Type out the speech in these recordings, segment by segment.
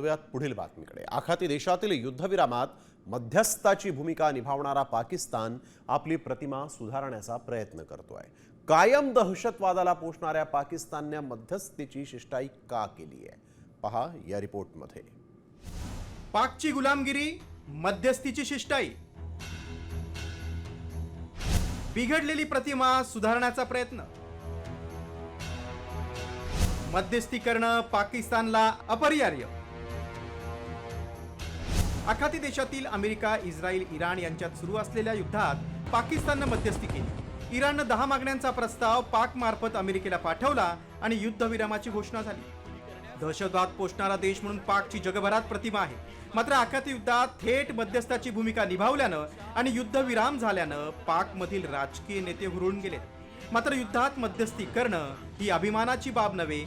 वळूयात पुढील बातमीकडे। आखाती देशातील युद्धविरामात मध्यस्थाची भूमिका निभावणारा पाकिस्तान आपली प्रतिमा सुधारण्याचा प्रयत्न करतोय। कायम दहशतवादाला पोषणाऱ्या पाकिस्तानने मध्यस्थीची शिष्टाई का केली आहे, पहा या रिपोर्टमध्ये। पाकची गुलामगिरी, मध्यस्थीची शिष्टाई, बिघडलेली प्रतिमा सुधारण्याचा प्रयत्न, मध्यस्थी करणं पाकिस्तानला अपरिहार्य। आखाती देशातील अमेरिका, इस्रायल, इराण यांच्यात सुरू असलेल्या युद्धात पाकिस्तानने मध्यस्थी केली। इराणने 10 मागण्यांचा प्रस्ताव पाक मार्फत अमेरिकेला पाठवला आणि युद्धविरामाची घोषणा झाली। दहशतवाद पोषणारा देश म्हणून पाकची जगभरात प्रतिमा आहे। मात्र आखाती युद्धात थेट मध्यस्थाची भूमिका निभावल्यानं आणि युद्धविराम झाल्यानं पाकमधील राजकीय नेते हुरळून गेले। मात्र युद्धात मध्यस्थी करणं ही अभिमानाची बाब नव्हे,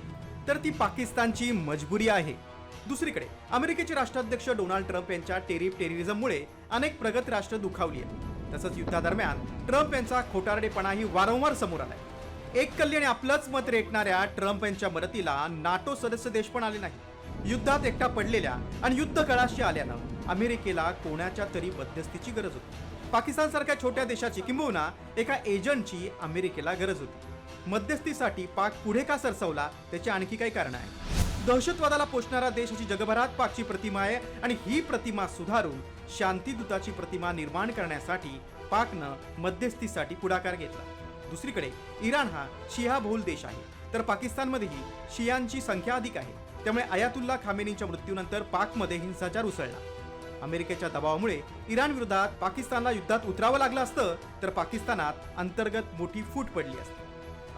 तर ती पाकिस्तानची मजबुरी आहे। दुसरीकडे अमेरिकेचे राष्ट्राध्यक्ष डोनाल्ड ट्रम्प यांच्या टेररिझममुळे अनेक प्रगत राष्ट्र दुखावली आहेत। तसंच युद्धादरम्यान ट्रम्प यांचा खोटारडेपणाही वारंवार समोर आलाय। एक कल्ली आणि आपलंच मत रेटणाऱ्या ट्रम्प यांच्या मदतीला नाटो सदस्य देश पण आले नाही। युद्धात एकटा पडलेल्या आणि युद्ध कळाशी आल्यानं अमेरिकेला कोणाच्या तरी मध्यस्थीची गरज होती। पाकिस्तान सारख्या छोट्या देशाची किंबहुना एका एजंटची अमेरिकेला गरज होती। मध्यस्थीसाठी पाक पुढे का सरसावला, त्याची आणखी काही कारण आहे। दहशतवादाला पोषणारा देश अशी जगभरात पाकची प्रतिमा आहे आणि ही प्रतिमा सुधारून शांतीदूताची प्रतिमा निर्माण करण्यासाठी पाकनं मध्यस्थीसाठी पुढाकार घेतला। दुसरीकडे इराण हा शिया बहुल देश आहे, तर पाकिस्तानमध्येही शियांची संख्या अधिक आहे। त्यामुळे अयातुल्ला खामेनीच्या मृत्यूनंतर पाकमध्ये हिंसाचार उसळला। अमेरिकेच्या दबावामुळे इराण विरोधात पाकिस्तानला युद्धात उतरावं लागलं असतं तर पाकिस्तानात अंतर्गत मोठी फूट पडली असती।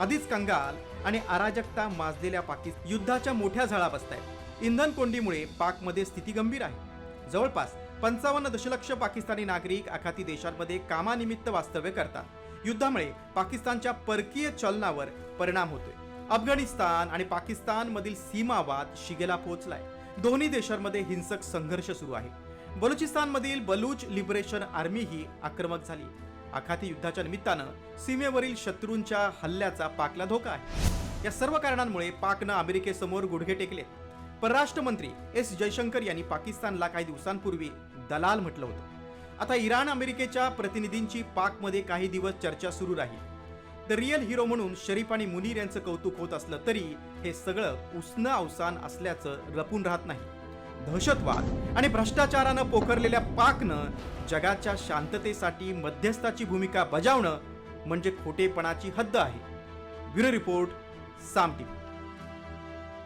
आधीच कंगाल आणि अराजकता माजलेल्या पाकिस्तान युद्धाच्या मोठ्या झळा बसतायत। इंधन कोंडीमुळे पाकमध्ये स्थिती गंभीर आहे। जवळपास 55 दशलक्ष पाकिस्तानी नागरिक आखाती देशांमध्ये कामानिमित्त वास्तव्य करतात। युद्धामुळे पाकिस्तानच्या परकीय चलनावर परिणाम होतोय। अफगाणिस्तान आणि पाकिस्तान मधील सीमावाद शिगेला पोहोचलाय। दोन्ही देशांमध्ये हिंसक संघर्ष सुरू आहे। बलुचिस्तान मधील बलूच लिबरेशन आर्मी ही आक्रमक झाली। आखाती युद्धाच्या निमित्तानं सीमेवरील शत्रूंच्या हल्ल्याचा पाकला धोका आहे। या सर्व कारणांमुळे पाकनं अमेरिकेसमोर गुडघे टेकले। परराष्ट्र मंत्री एस जयशंकर यांनी पाकिस्तानला काही दिवसांपूर्वी दलाल म्हटलं होतं। आता इराण अमेरिकेच्या प्रतिनिधींची पाकमध्ये काही दिवस चर्चा सुरू राहील। द रिअल हिरो म्हणून शरीफ आणि मुनीर यांचं कौतुक होत असलं तरी हे सगळं उसनं अवसान असल्याचं लपून राहत नाही। दहशतवाद आणि भ्रष्टाचारानं पोखरलेल्या पाकनं जगाच्या शांततेसाठी मध्यस्थाची भूमिका बजावणं म्हणजे खोटेपणाची हद्द आहे। ब्युरो रिपोर्ट, साम टीव्ही।